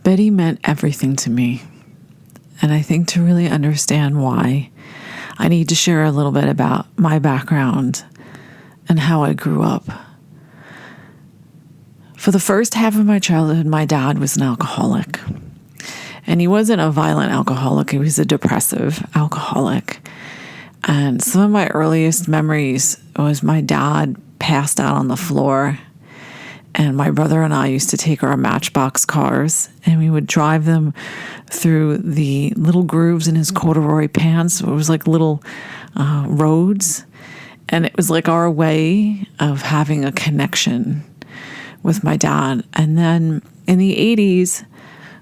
Betty meant everything to me. And I think to really understand why, I need to share a little bit about my background and how I grew up. For the first half of my childhood, my dad was an alcoholic. And he wasn't a violent alcoholic, he was a depressive alcoholic. And some of my earliest memories was my dad passed out on the floor, and my brother and I used to take our Matchbox cars and we would drive them through the little grooves in his corduroy pants. It was like little roads, and it was like our way of having a connection with my dad. And then in the 80s,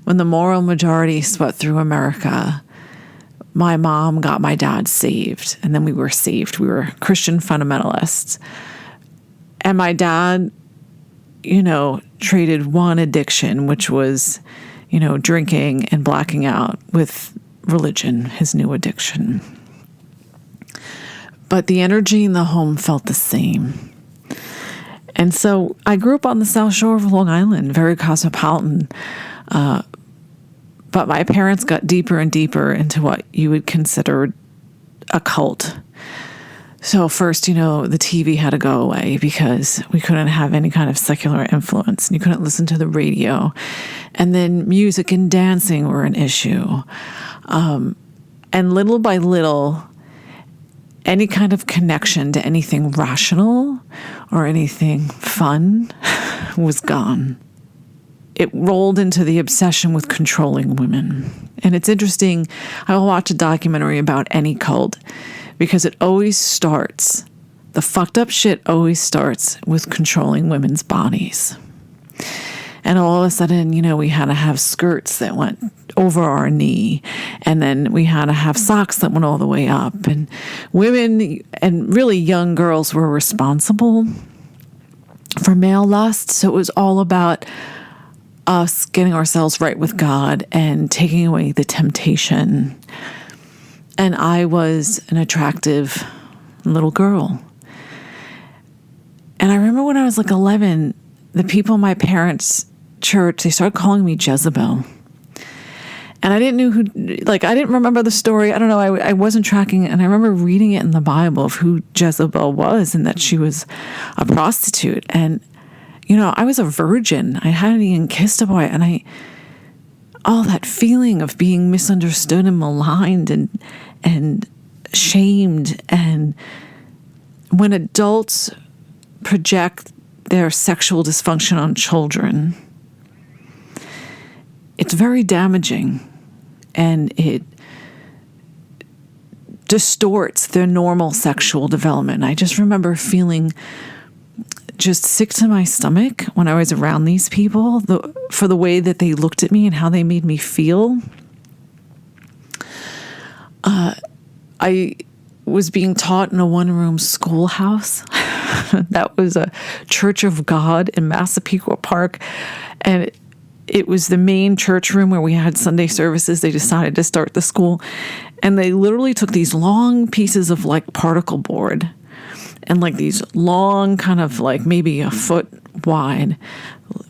when the moral majority swept through America, my mom got my dad saved, and then we were saved. We were Christian fundamentalists. And my dad, traded one addiction, which was, drinking and blacking out, with religion, his new addiction. But the energy in the home felt the same. And so I grew up on the South Shore of Long Island, very cosmopolitan. But my parents got deeper and deeper into what you would consider a cult. So first, the TV had to go away because we couldn't have any kind of secular influence. And you couldn't listen to the radio. And then music and dancing were an issue. And little by little, any kind of connection to anything rational or anything fun was gone. It rolled into the obsession with controlling women. And it's interesting, I will watch a documentary about any cult because it always starts, the fucked up shit always starts with controlling women's bodies. And all of a sudden, we had to have skirts that went over our knee. And then we had to have socks that went all the way up. And women and really young girls were responsible for male lust. So it was all about us getting ourselves right with God and taking away the temptation. And I was an attractive little girl. And I remember when I was like 11, the people in my parents' church, they started calling me Jezebel. And I didn't know I didn't remember the story. I don't know. I wasn't tracking it. And I remember reading it in the Bible of who Jezebel was and that she was a prostitute. And I was a virgin. I hadn't even kissed a boy. And all that feeling of being misunderstood and maligned and shamed. And when adults project their sexual dysfunction on children, it's very damaging. And it distorts their normal sexual development. I just remember feeling just sick to my stomach when I was around these people for the way that they looked at me and how they made me feel. I was being taught in a one-room schoolhouse. That was a Church of God in Massapequa Park. And it was the main church room where we had Sunday services. They decided to start the school. And they literally took these long pieces of particle board and these long, kind of maybe a foot wide,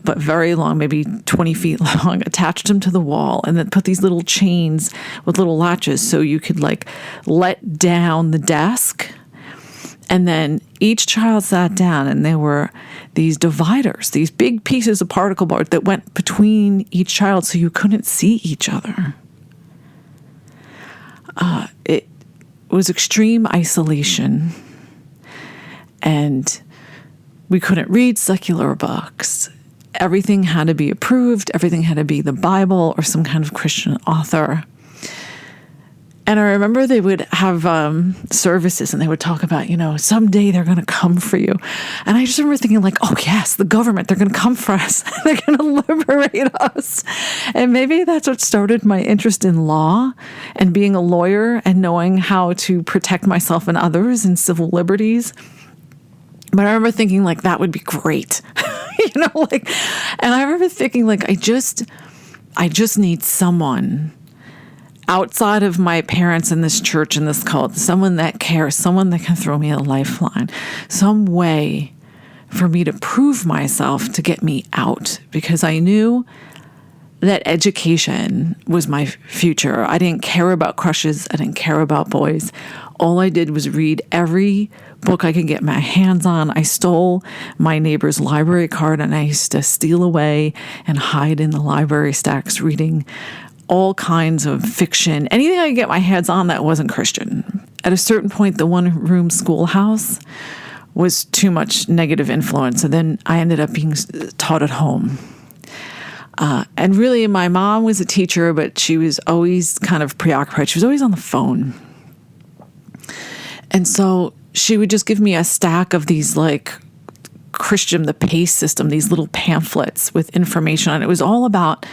but very long, maybe 20 feet long, attached them to the wall, and then put these little chains with little latches so you could let down the desk. And then each child sat down, and there were these dividers, these big pieces of particle board that went between each child so you couldn't see each other. It was extreme isolation. And we couldn't read secular books. Everything had to be approved. Everything had to be the Bible or some kind of Christian author. And I remember they would have services and they would talk about, someday they're going to come for you. And I just remember thinking oh, yes, the government, they're going to come for us. They're going to liberate us. And maybe that's what started my interest in law and being a lawyer and knowing how to protect myself and others in civil liberties. But I remember thinking that would be great, and I remember thinking I just need someone outside of my parents in this church and this cult, someone that cares, someone that can throw me a lifeline, some way for me to prove myself to get me out, because I knew that education was my future. I didn't care about crushes. I didn't care about boys. All I did was read every book I could get my hands on. I stole my neighbor's library card, and I used to steal away and hide in the library stacks reading all kinds of fiction, anything I could get my hands on that wasn't Christian. At a certain point, the one-room schoolhouse was too much negative influence, and then I ended up being taught at home. And really, my mom was a teacher, but she was always kind of preoccupied. She was always on the phone. And so she would just give me a stack of these like Christian, the PACE system, these little pamphlets with information on it. It was all about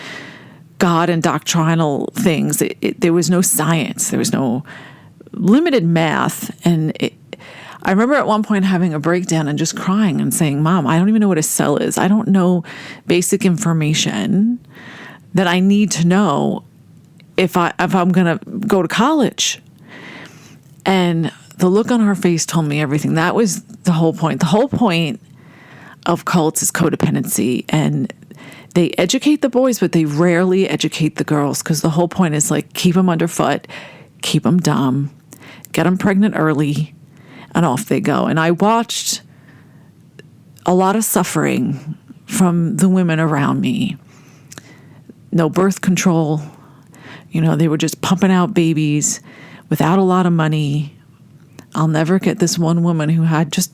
God and doctrinal things. There was no science. There was no limited math. And I remember at one point having a breakdown and just crying and saying, Mom, I don't even know what a cell is. I don't know basic information that I need to know if I'm going to go to college. And the look on her face told me everything. That was the whole point. The whole point of cults is codependency. And they educate the boys, but they rarely educate the girls, because the whole point is like keep them underfoot, keep them dumb, get them pregnant early, and off they go. And I watched a lot of suffering from the women around me. No birth control. They were just pumping out babies without a lot of money. I'll never get this one woman who had just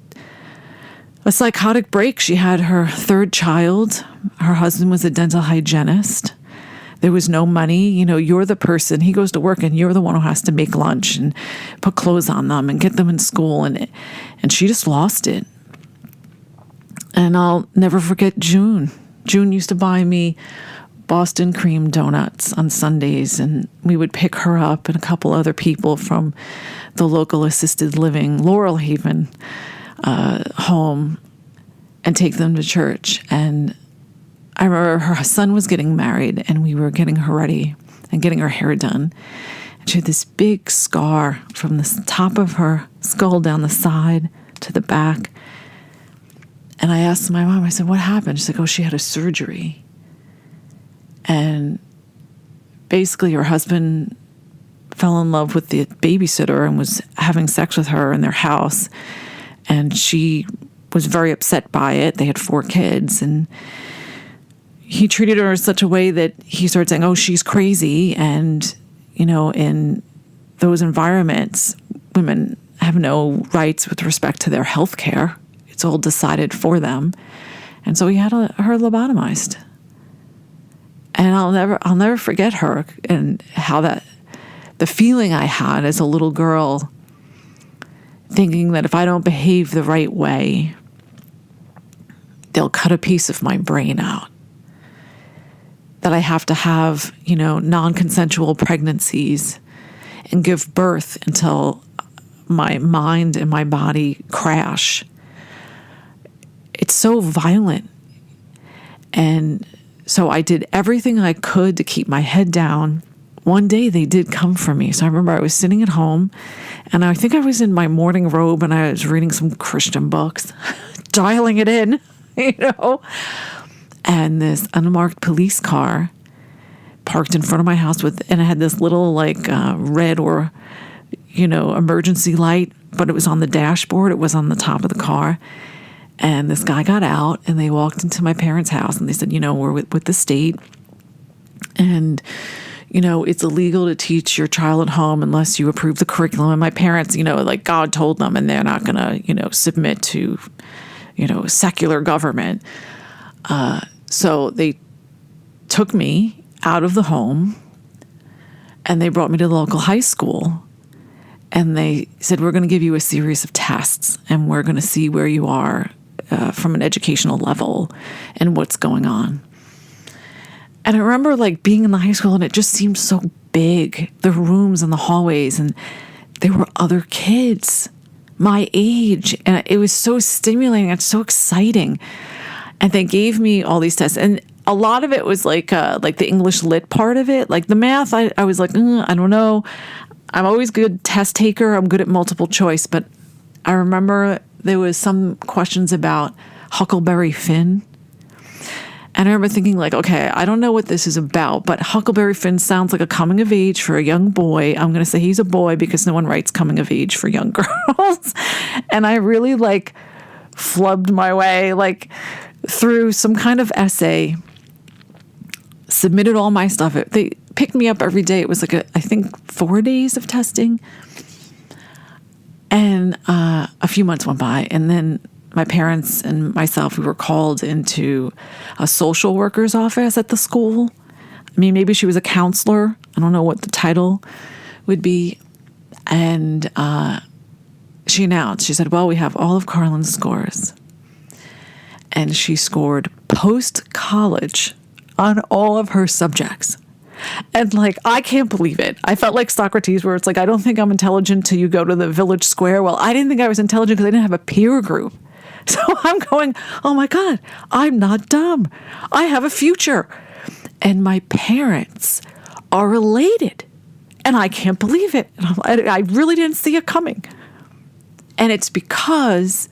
a psychotic break. She had her third child. Her husband was a dental hygienist. There was no money. You're the person. He goes to work and you're the one who has to make lunch and put clothes on them and get them in school. And she just lost it. And I'll never forget June. June used to buy me Boston cream donuts on Sundays, and we would pick her up and a couple other people from the local assisted living Laurel Haven home and take them to church. And I remember her son was getting married, and we were getting her ready and getting her hair done. And she had this big scar from the top of her skull down the side to the back. And I asked my mom, I said, what happened? She's like, oh, she had a surgery. And basically her husband fell in love with the babysitter and was having sex with her in their house. And she was very upset by it. They had 4 kids. And he treated her in such a way that he started saying, oh, she's crazy. And, in those environments, women have no rights with respect to their health care. It's all decided for them. And so he had her lobotomized. And I'll never forget her and how the feeling I had as a little girl, thinking that if I don't behave the right way, they'll cut a piece of my brain out. That I have to have, non-consensual pregnancies and give birth until my mind and my body crash. It's so violent. And so I did everything I could to keep my head down. One day they did come for me. So I remember I was sitting at home, and I think I was in my morning robe, and I was reading some Christian books, dialing it in, And this unmarked police car parked in front of my house and it had this little red or, emergency light, but it was on the dashboard. It was on the top of the car. And this guy got out, and they walked into my parents' house, and they said, we're with the state, and, it's illegal to teach your child at home unless you approve the curriculum. And my parents, God told them, and they're not going to, submit to, secular government. So they took me out of the home, and they brought me to the local high school. And they said, we're going to give you a series of tests, and we're going to see where you are from an educational level and what's going on. And I remember being in the high school, and it just seemed so big, the rooms and the hallways, and there were other kids my age. And it was so stimulating and so exciting. And they gave me all these tests. And a lot of it was the English lit part of it. The math, I was I don't know. I'm always a good test taker. I'm good at multiple choice. But I remember there was some questions about Huckleberry Finn. And I remember thinking like, okay, I don't know what this is about, but Huckleberry Finn sounds like a coming of age for a young boy. I'm going to say he's a boy because no one writes coming of age for young girls. And I really like flubbed my way like through some kind of essay, submitted all my stuff. They picked me up every day. It was like I think 4 days of testing. And a few months went by, and then my parents and myself, we were called into a social worker's office at the school. I mean, maybe she was a counselor. I don't know what the title would be. And she announced, she said, well, we have all of Carlin's scores. And she scored post-college on all of her subjects. And like, I can't believe it. I felt like Socrates, where it's like, I don't think I'm intelligent till you go to the village square. Well, I didn't think I was intelligent because I didn't have a peer group. So I'm going, oh my God, I'm not dumb. I have a future. And my parents are related. And I can't believe it. I really didn't see it coming. And it's because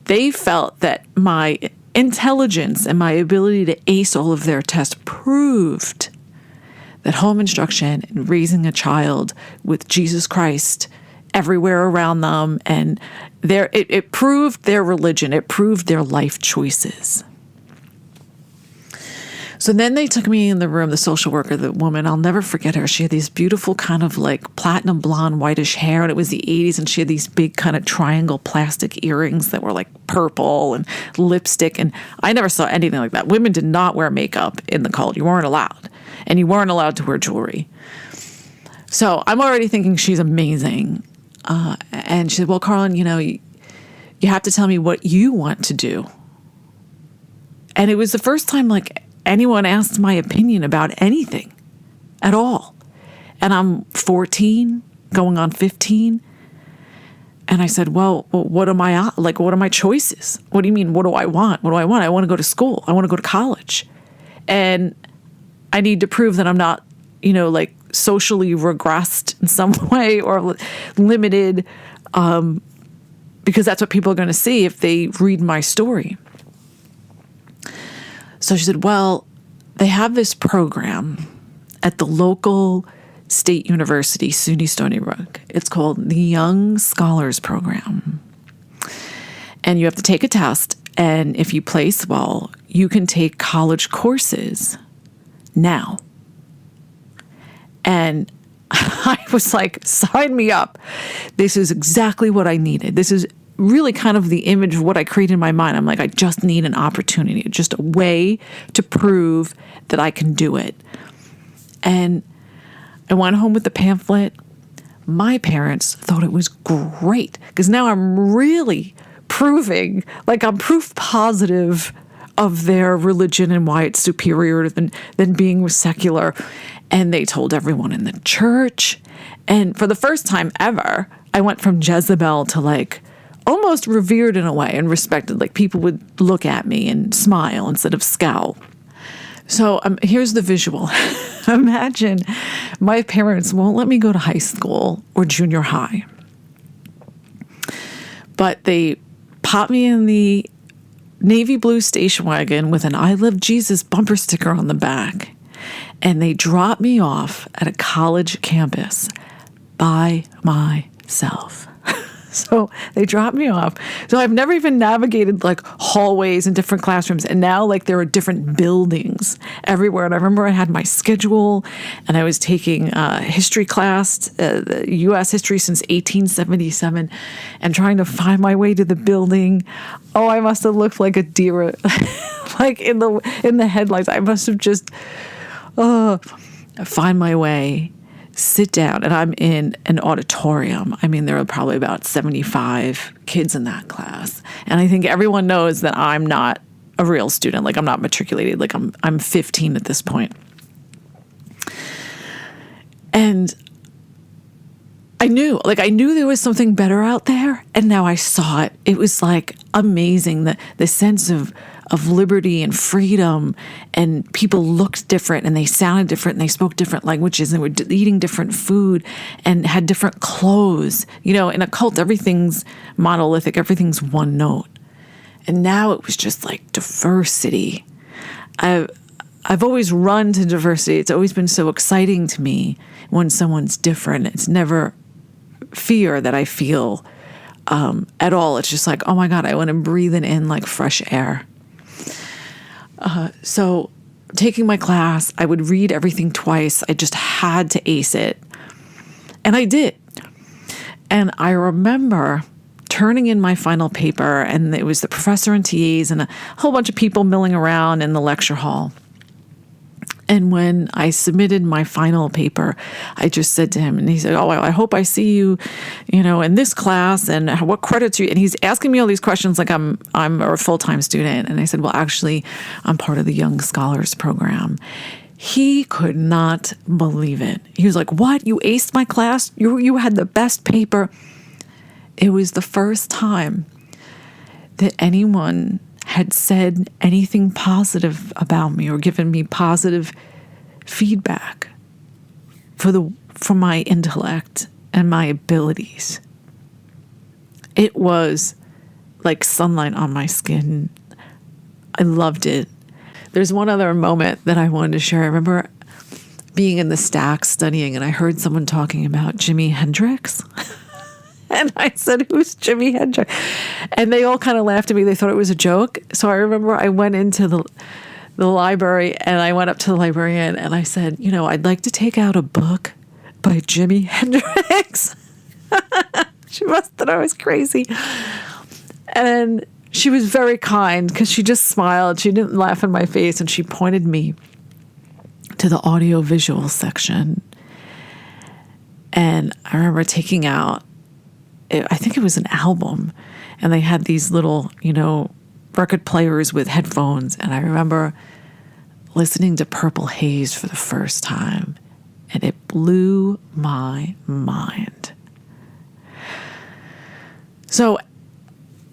they felt that my intelligence and my ability to ace all of their tests proved that home instruction and raising a child with Jesus Christ everywhere around them, and it proved their religion, it proved their life choices. So then they took me in the room, the social worker, the woman, I'll never forget her. She had these beautiful kind of like platinum blonde whitish hair, and it was the 80s, and she had these big kind of triangle plastic earrings that were like purple, and lipstick, and I never saw anything like that. Women did not wear makeup in the college. You weren't allowed, and you weren't allowed to wear jewelry. So I'm already thinking she's amazing. And she said, well, Carlin, you have to tell me what you want to do. And it was the first time like anyone asked my opinion about anything at all. And I'm 14, going on 15. And I said, well, what am I like? What are my choices? What do you mean? What do I want? What do I want? I want to go to school. I want to go to college. And I need to prove that I'm not, like socially regressed in some way or limited, because that's what people are going to see if they read my story. So she said, well, they have this program at the local state university, SUNY Stony Brook. It's called the Young Scholars Program. And you have to take a test. And if you place well, you can take college courses now. And I was like, sign me up. This is exactly what I needed. This is really kind of the image of what I created in my mind. I'm like, I just need an opportunity, just a way to prove that I can do it. And I went home with the pamphlet. My parents thought it was great because now I'm really proving, like I'm proof positive of their religion and why it's superior than being secular. And they told everyone in the church. And for the first time ever, I went from Jezebel to like almost revered in a way and respected. Like people would look at me and smile instead of scowl. So here's the visual. Imagine my parents won't let me go to high school or junior high. But they pop me in the navy blue station wagon with an I Love Jesus bumper sticker on the back. And they drop me off at a college campus by myself. So they dropped me off. So I've never even navigated like hallways and different classrooms. And now like there are different buildings everywhere. And I remember I had my schedule and I was taking history class, U.S. history since 1877 and trying to find my way to the building. Oh, I must have looked like a deer, like in the headlights. I must have just find my way. Sit down, and I'm in an auditorium. I mean, there are probably about 75 kids in that class. And I think everyone knows that I'm not a real student. Like, I'm not matriculated. Like, I'm 15 at this point. And I knew there was something better out there. And now I saw it. It was, like, amazing. The sense of liberty and freedom, and people looked different and they sounded different and they spoke different languages and were eating different food and had different clothes. In a cult, everything's monolithic, everything's one note. And now it was just like diversity. I've always run to diversity. It's always been so exciting to me when someone's different. It's never fear that I feel at all. It's just like, oh my God, I want to breathe it in like fresh air. So taking my class, I would read everything twice. I just had to ace it. And I did. And I remember turning in my final paper, and it was the professor and TAs and a whole bunch of people milling around in the lecture hall. And when I submitted my final paper, I just said to him, and he said, oh, I hope I see you, in this class, and what credits you, and he's asking me all these questions like I'm a full-time student. And I said, well, actually, I'm part of the Young Scholars Program. He could not believe it. He was like, what? You aced my class? You had the best paper. It was the first time that anyone had said anything positive about me or given me positive feedback for my intellect and my abilities. It was like sunlight on my skin. I loved it. There's one other moment that I wanted to share. I remember being in the Stack studying, and I heard someone talking about Jimi Hendrix. And I said, who's Jimi Hendrix? And they all kind of laughed at me. They thought it was a joke. So I remember I went into the library, and I went up to the librarian and I said, I'd like to take out a book by Jimi Hendrix. She must have thought I was crazy. And she was very kind because she just smiled. She didn't laugh in my face, and she pointed me to the audio-visual section. And I remember taking out, I think it was an album, and they had these little, record players with headphones. And I remember listening to Purple Haze for the first time, and it blew my mind. So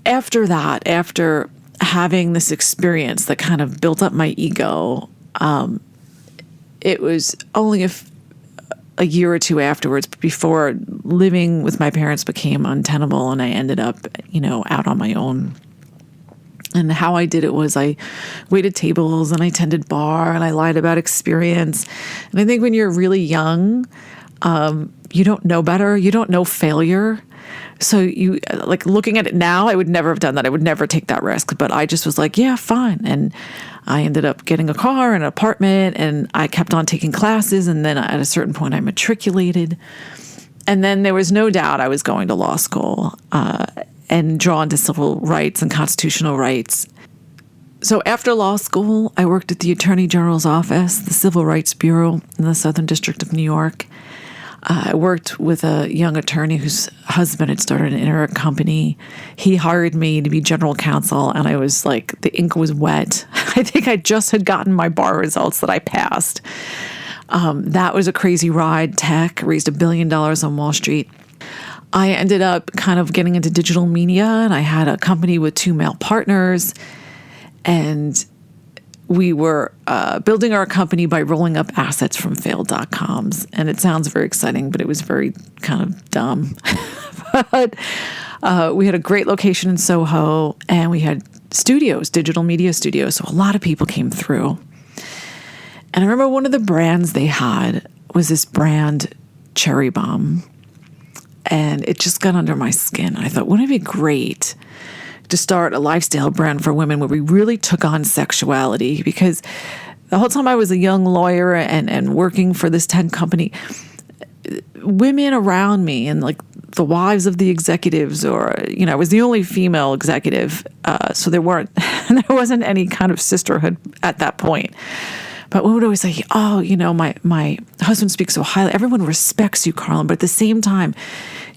after that, after having this experience that kind of built up my ego, it was only a year or two afterwards before living with my parents became untenable, and I ended up, out on my own. And how I did it was I waited tables and I tended bar and I lied about experience. And I think when you're really young, you don't know better. You don't know failure. So you, like, looking at it now, I would never have done that. I would never take that risk. But I just was like, yeah, fine. And I ended up getting a car and an apartment, and I kept on taking classes. And then at a certain point, I matriculated. And then there was no doubt I was going to law school and drawn to civil rights and constitutional rights. So after law school, I worked at the Attorney General's office, the Civil Rights Bureau in the Southern District of New York. I worked with a young attorney whose husband had started an internet company. He hired me to be general counsel, and I was like, the ink was wet. I think I just had gotten my bar results that I passed. That was a crazy ride. Tech raised $1 billion on Wall Street. I ended up kind of getting into digital media, and I had a company with 2 male partners, and we were building our company by rolling up assets from failed .coms. And it sounds very exciting, but it was very kind of dumb. But we had a great location in Soho, and we had studios, digital media studios. So a lot of people came through. And I remember one of the brands they had was this brand, Cherry Bomb. And it just got under my skin. I thought, wouldn't it be great to start a lifestyle brand for women where we really took on sexuality? Because the whole time I was a young lawyer and working for this tech company, women around me and like the wives of the executives, or, I was the only female executive. So there wasn't any kind of sisterhood at that point. But we would always say, oh, my husband speaks so highly. Everyone respects you, Carlin. But at the same time,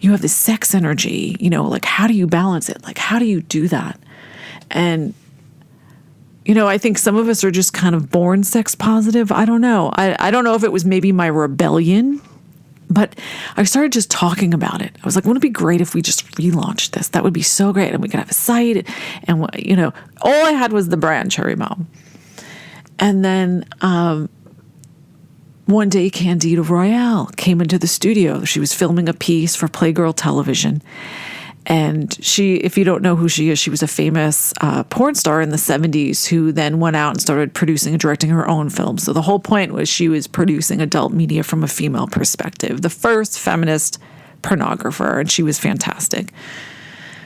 you have this sex energy, like, how do you balance it? Like, how do you do that? And, I think some of us are just kind of born sex positive. I don't know. I don't know if it was maybe my rebellion, but I started just talking about it. I was like, wouldn't it be great if we just relaunched this? That would be so great. And we could have a site. And, all I had was the brand Cherry Bomb. And then one day, Candida Royale came into the studio. She was filming a piece for Playgirl Television. And she, if you don't know who she is, she was a famous porn star in the 70s who then went out and started producing and directing her own films. So the whole point was she was producing adult media from a female perspective, the first feminist pornographer, and she was fantastic.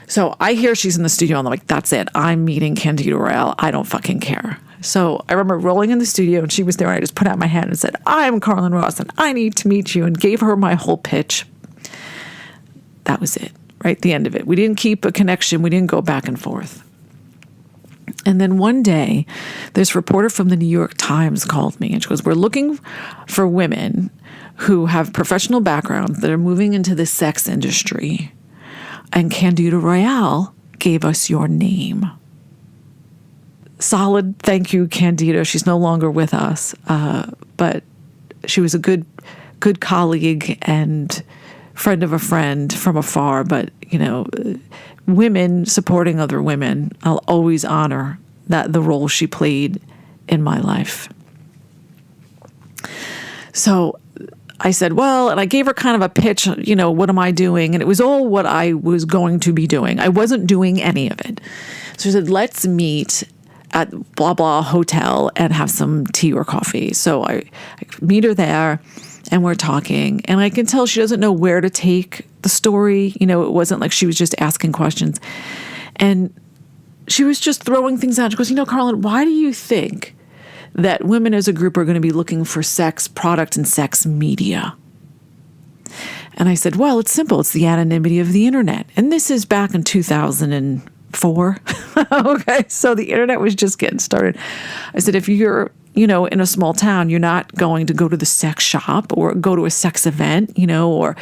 So I hear she's in the studio, and I'm like, that's it. I'm meeting Candida Royale. I don't fucking care. So I remember rolling in the studio, and she was there, and I just put out my hand and said, I'm Carlin Ross, and I need to meet you, and gave her my whole pitch. That was it. Right, the end of it. We didn't keep a connection. We didn't go back and forth. And then one day, this reporter from the New York Times called me, and she goes, we're looking for women who have professional backgrounds that are moving into the sex industry. And Candida Royale gave us your name. Solid thank you, Candida. She's no longer with us, but she was a good colleague and friend of a friend from afar. But, women supporting other women, I'll always honor the role she played in my life. So I said, well, and I gave her kind of a pitch, what am I doing? And it was all what I was going to be doing. I wasn't doing any of it. So she said, let's meet at blah, blah hotel and have some tea or coffee. So I meet her there. And we're talking, and I can tell she doesn't know where to take the story. It wasn't like she was just asking questions. And she was just throwing things out. She goes, Carlin, why do you think that women as a group are going to be looking for sex product and sex media? And I said, well, it's simple. It's the anonymity of the internet. And this is back in 2004. Okay, so the internet was just getting started. I said, if you're in a small town, you're not going to go to the sex shop or go to a sex event, or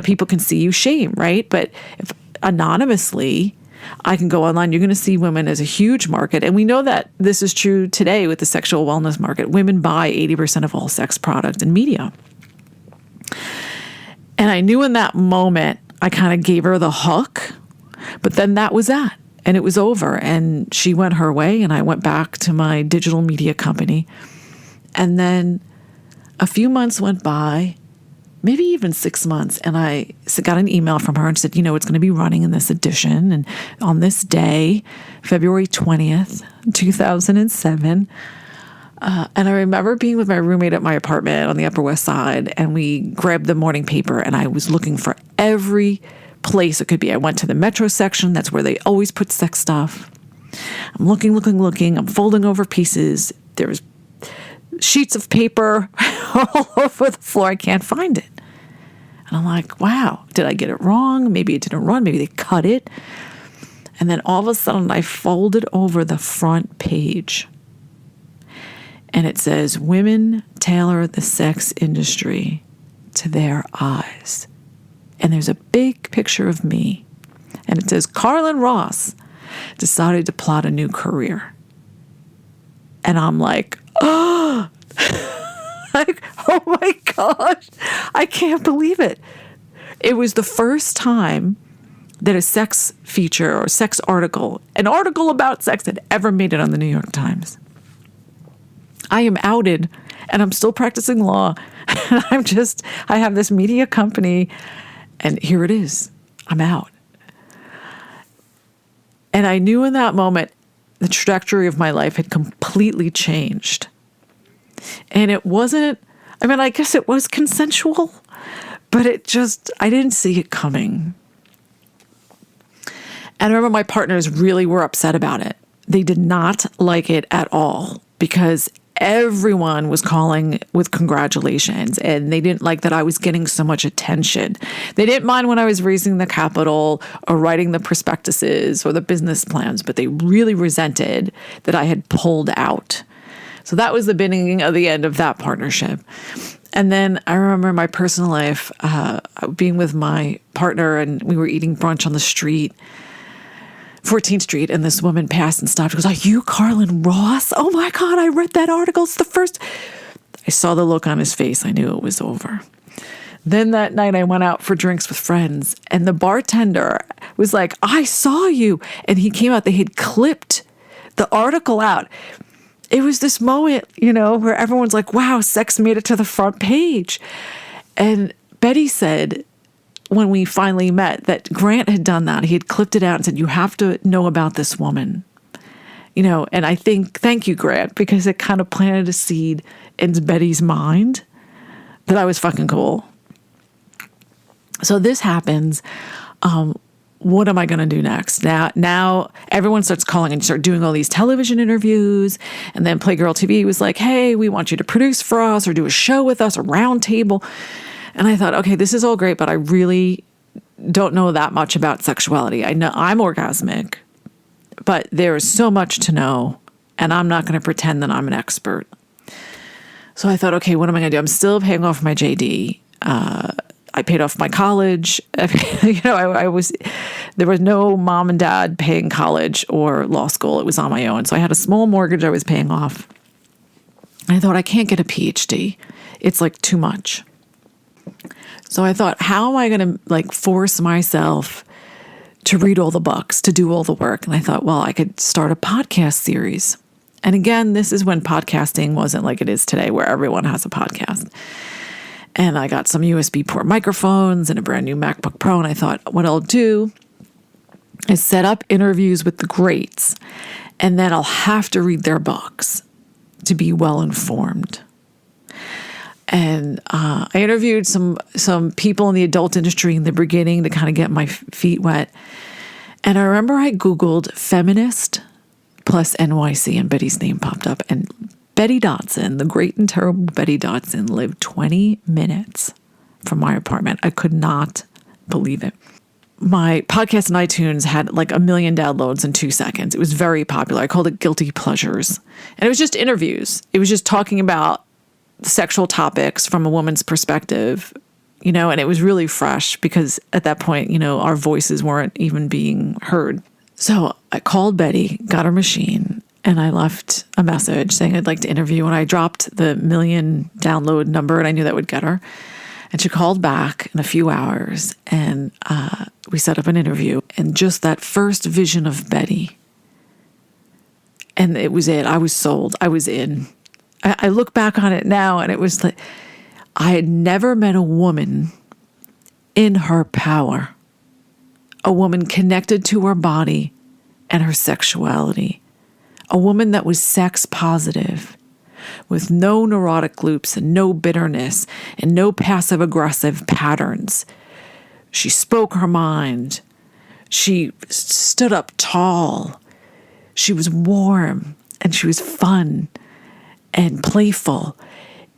people can see you, shame, right? But if anonymously, I can go online, you're going to see women as a huge market. And we know that this is true today with the sexual wellness market. Women buy 80% of all sex product and media. And I knew in that moment, I kind of gave her the hook, but then that was that. And it was over, and she went her way, and I went back to my digital media company. And then a few months went by, maybe even 6 months, and I got an email from her and said, it's going to be running in this edition. And on this day, February 20th, 2007, and I remember being with my roommate at my apartment on the Upper West Side, and we grabbed the morning paper, and I was looking for every place it could be. I went to the Metro section. That's where they always put sex stuff. I'm looking. I'm folding over pieces. There's sheets of paper all over the floor. I can't find it. And I'm like, wow, did I get it wrong? Maybe it didn't run. Maybe they cut it. And then all of a sudden I folded over the front page. And it says, women tailor the sex industry to their eyes. And there's a big picture of me. And it says, Carlin Ross decided to plot a new career. And I'm like, oh, oh my gosh, I can't believe it. It was the first time that a sex feature or sex article, an article about sex, had ever made it on the New York Times. I am outed, and I'm still practicing law. I have this media company. And here it is. I'm out. And I knew in that moment the trajectory of my life had completely changed. And it wasn't, I guess it was consensual, but I didn't see it coming. And I remember my partners really were upset about it. They did not like it at all because everyone was calling with congratulations, and they didn't like that I was getting so much attention. They didn't mind when I was raising the capital or writing the prospectuses or the business plans, but they really resented that I had pulled out. So that was the beginning of the end of that partnership. And then I remember my personal life, being with my partner, and we were eating brunch on the street, 14th Street, and this woman passed and stopped. She goes, "Are you Carlin Ross? Oh my God, I read that article. It's the first." I saw the look on his face. I knew it was over. Then that night I went out for drinks with friends, and the bartender was like, "I saw you." And he came out. They had clipped the article out. It was this moment, where everyone's like, wow, sex made it to the front page. And Betty said, when we finally met that Grant had done that. He had clipped it out and said, you have to know about this woman. And I think, thank you, Grant, because it kind of planted a seed in Betty's mind that I was fucking cool. So this happens. What am I going to do next? Now everyone starts calling and start doing all these television interviews. And then Playgirl TV was like, hey, we want you to produce for us or do a show with us, a round table. And I thought, okay, this is all great, but I really don't know that much about sexuality. I know I'm orgasmic, but there is so much to know, and I'm not going to pretend that I'm an expert. So I thought, okay, what am I going to do? I'm still paying off my JD. I paid off my college. I was, there was no mom and dad paying college or law school. It was on my own. So I had a small mortgage I was paying off. I thought, I can't get a PhD. It's like too much. So I thought, how am I going to force myself to read all the books, to do all the work? And I thought, well, I could start a podcast series. And again, this is when podcasting wasn't like it is today, where everyone has a podcast. And I got some USB port microphones and a brand new MacBook Pro. And I thought, what I'll do is set up interviews with the greats. And then I'll have to read their books to be well informed. And I interviewed some people in the adult industry in the beginning to kind of get my feet wet. And I remember I Googled feminist plus NYC, and Betty's name popped up. And Betty Dodson, the great and terrible Betty Dodson, lived 20 minutes from my apartment. I could not believe it. My podcast on iTunes had like 1 million downloads in 2 seconds. It was very popular. I called it Guilty Pleasures. And it was just interviews. It was just talking about sexual topics from a woman's perspective, and it was really fresh because at that point, our voices weren't even being heard. So I called Betty, got her machine, and I left a message saying I'd like to interview. And I dropped the 1 million download number, and I knew that would get her. And she called back in a few hours, and we set up an interview. And just that first vision of Betty, and it was it. I was sold. I was in. I look back on it now, and it was like I had never met a woman in her power, a woman connected to her body and her sexuality, a woman that was sex positive, with no neurotic loops and no bitterness and no passive aggressive patterns. She spoke her mind. She stood up tall. She was warm, and she was fun and playful.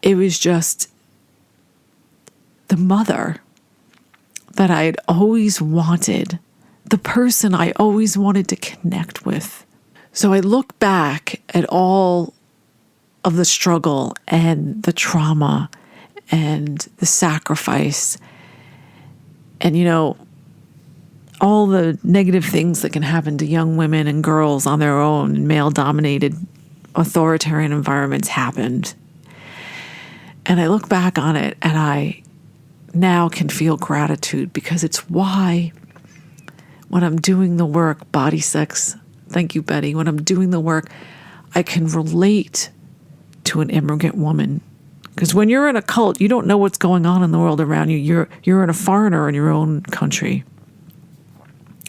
It was just the mother that I had always wanted, the person I always wanted to connect with. So I look back at all of the struggle and the trauma and the sacrifice and, all the negative things that can happen to young women and girls on their own in male-dominated authoritarian environments happened. And I look back on it and I now can feel gratitude because it's why when I'm doing the work, body sex, thank you, Betty, when I'm doing the work, I can relate to an immigrant woman. Because when you're in a cult, you don't know what's going on in the world around you. You're a foreigner in your own country.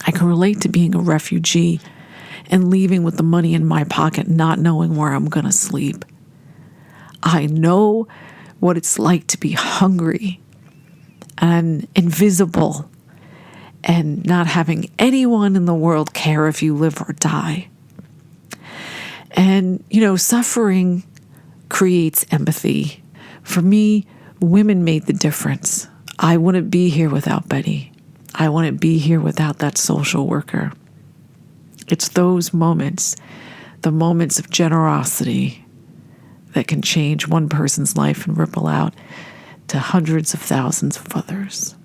I can relate to being a refugee and leaving with the money in my pocket, not knowing where I'm going to sleep. I know what it's like to be hungry and invisible and not having anyone in the world care if you live or die. And, suffering creates empathy. For me, women made the difference. I wouldn't be here without Betty. I wouldn't be here without that social worker. It's those moments, the moments of generosity, that can change one person's life and ripple out to hundreds of thousands of others.